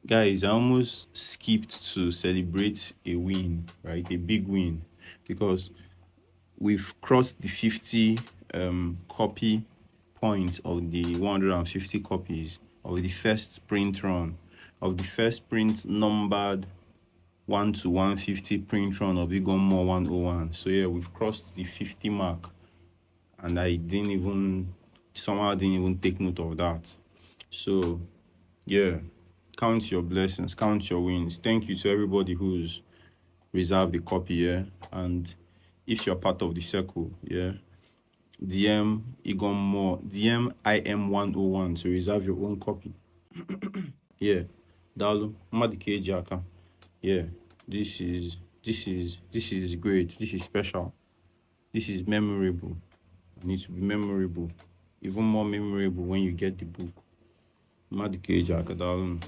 Guys, I almost skipped to celebrate a win, right? A big win, because we've crossed the 50 copy points of the 150 copies of the first print run, of the first print numbered 1 to 150 print run of Igommo 101. So yeah, we've crossed the 50 mark, and I didn't even somehow didn't even take note of that. So yeah, count your blessings, count your wins. Thank you to everybody who's reserved a copy, yeah. And if you're part of the circle, yeah, DM Igom More, DM IM101 to reserve your own copy. Yeah. Dalu, Madike Jaka. Yeah. This is great. This is special. This is memorable. It needs to be memorable. Even more memorable when you get the book. Madike Jaka Dalu.